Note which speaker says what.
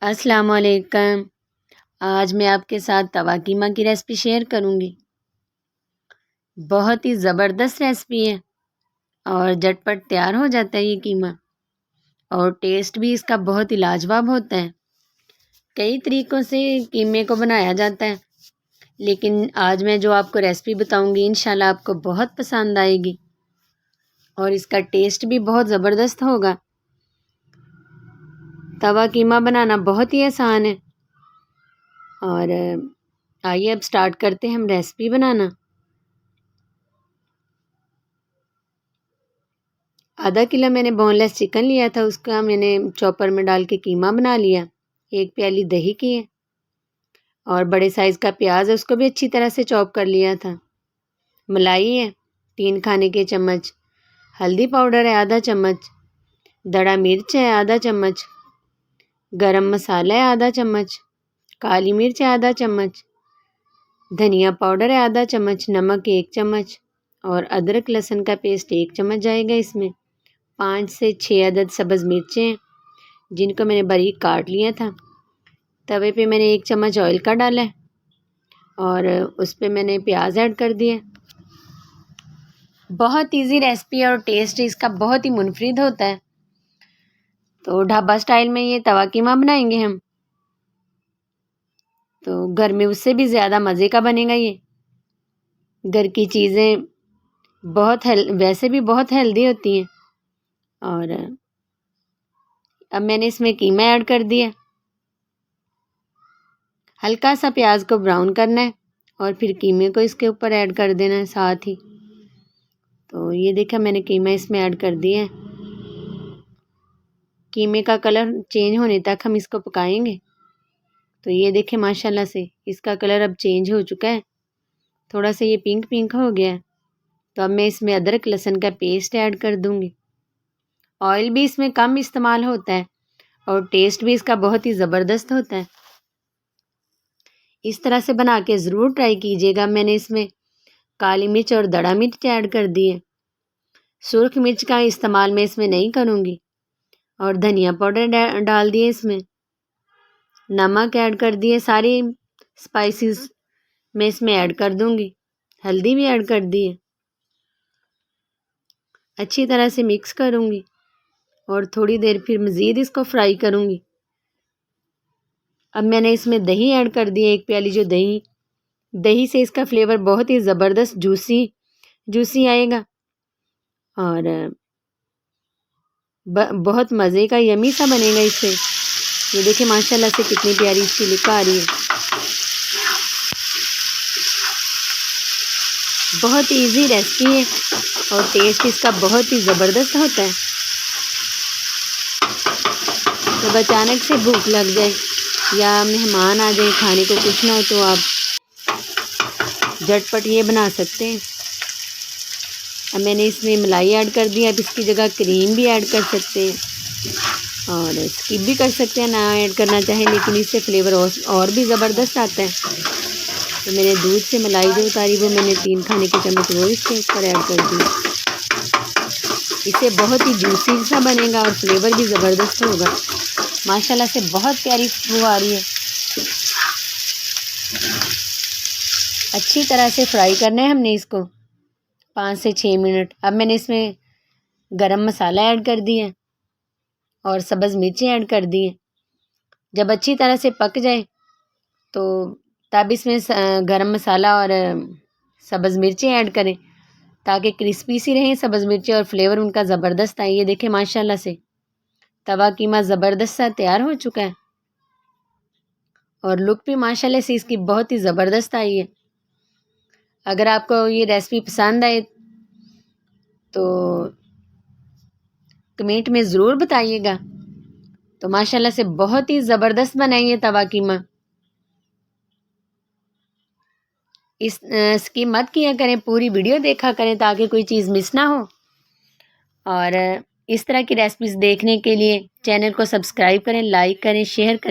Speaker 1: अस्सलाम वालेकुम। आज मैं आपके साथ तवा कीमा की रेसिपी शेयर करूंगी। बहुत ही ज़बरदस्त रेसिपी है और झटपट तैयार हो जाता है ये कीमा। और टेस्ट भी इसका बहुत ही लाजवाब होता है। कई तरीक़ों से कीमे को बनाया जाता है, लेकिन आज मैं जो आपको रेसिपी बताऊंगी इंशाल्लाह आपको बहुत पसंद आएगी और इसका टेस्ट भी बहुत ज़बरदस्त होगा। तवा कीमा बनाना बहुत ही आसान है और आइए अब स्टार्ट करते हैं हम रेसिपी बनाना। आधा किलो मैंने बोनलेस चिकन लिया था, उसका मैंने चॉपर में डाल के कीमा बना लिया। 1 प्याली दही की है और बड़े साइज़ का प्याज है, उसको भी अच्छी तरह से चॉप कर लिया था। मलाई है 3 खाने के चम्मच, हल्दी पाउडर है आधा चम्मच, दड़ा मिर्च है आधा चम्मच, गरम मसाला है आधा चम्मच, काली मिर्च है आधा चम्मच, धनिया पाउडर है आधा चम्मच, नमक 1 चम्मच और अदरक लहसुन का पेस्ट 1 चम्मच जाएगा इसमें। 5 से 6 अदद सब्ज़ मिर्चें जिनको मैंने बारीक काट लिया था। तवे पे मैंने 1 चम्मच ऑयल का डाला है और उस पे मैंने प्याज ऐड कर दिया। बहुत इजी रेसिपी और टेस्ट इसका बहुत ही मुनफरिद होता है। तो ढाबा स्टाइल में ये तवा कीमा बनाएंगे हम, तो घर में उससे भी ज़्यादा मज़े का बनेगा ये। घर की चीज़ें वैसे भी बहुत हेल्दी होती हैं। और अब मैंने इसमें कीमा ऐड कर दिया। हल्का सा प्याज को ब्राउन करना है और फिर कीमे को इसके ऊपर ऐड कर देना है साथ ही। तो ये देखा मैंने कीमा इसमें ऐड कर दिया है। कीमे का कलर चेंज होने तक हम इसको पकाएंगे। तो ये देखें माशाल्लाह से इसका कलर अब चेंज हो चुका है, थोड़ा सा ये पिंक पिंक हो गया है। तो अब मैं इसमें अदरक लहसुन का पेस्ट ऐड कर दूँगी। ऑयल भी इसमें कम इस्तेमाल होता है और टेस्ट भी इसका बहुत ही ज़बरदस्त होता है। इस तरह से बना के ज़रूर ट्राई कीजिएगा। मैंने इसमें काली मिर्च और दड़ा मिर्च ऐड कर दिए। सुर्ख मिर्च का इस्तेमाल मैं इसमें नहीं करूँगी और धनिया पाउडर डाल दिए इसमें। नमक ऐड कर दिए, सारी स्पाइसेस मैं इसमें ऐड कर दूँगी। हल्दी भी ऐड कर दी है। अच्छी तरह से मिक्स करूँगी और थोड़ी देर फिर मज़ीद इसको फ्राई करूँगी। अब मैंने इसमें दही ऐड कर दी है, 1 प्याली जो दही से इसका फ्लेवर बहुत ही ज़बरदस्त जूसी आएगा और बहुत मज़े का यमी सा बनेगा इससे। ये देखिए माशाल्लाह से कितनी प्यारी इसकी लुक आ रही है। बहुत इजी रेसिपी है और टेस्ट इसका बहुत ही ज़बरदस्त होता है। जब अचानक से भूख लग जाए या मेहमान आ जाए, खाने को कुछ ना हो, तो आप झटपट ये बना सकते हैं। अब मैंने इसमें मलाई ऐड कर दी। अब इसकी जगह क्रीम भी ऐड कर सकते हैं और स्किप भी कर सकते हैं ना ऐड करना चाहें, लेकिन इससे फ्लेवर और भी ज़बरदस्त आता है। तो मैंने दूध से मलाई जो उतारी वो मैंने 3 खाने के चम्मच वो इसके ऊपर ऐड कर दी। इससे बहुत ही जूसी सा बनेगा और फ्लेवर भी ज़बरदस्त होगा। माशाल्लाह से बहुत प्यारी खुशबू आ रही है। अच्छी तरह से फ्राई करना है हमने इसको 5 से 6 मिनट। अब मैंने इसमें गरम मसाला ऐड कर दिया और सब्ज़ मिर्चें ऐड कर दी हैं। जब अच्छी तरह से पक जाए तो तब इसमें गरम मसाला और सब्ज़ मिर्चें ऐड करें ताकि क्रिस्पी सी रहें सब्ज़ मिर्चें और फ्लेवर उनका ज़बरदस्त आए। ये देखें माशाल्लाह से तवा कीमा ज़बरदस्त सा तैयार हो चुका है और लुक भी माशाल्लाह से इसकी बहुत ही ज़बरदस्त आई है। अगर आपको ये रेसिपी पसंद आए तो कमेंट में ज़रूर बताइएगा। तो माशाल्लाह से बहुत ही ज़बरदस्त बनाई है तवा कीमा। स्किप मत किया करें, पूरी वीडियो देखा करें ताकि कोई चीज़ मिस ना हो। और इस तरह की रेसिपीज़ देखने के लिए चैनल को सब्सक्राइब करें, लाइक करें, शेयर करें।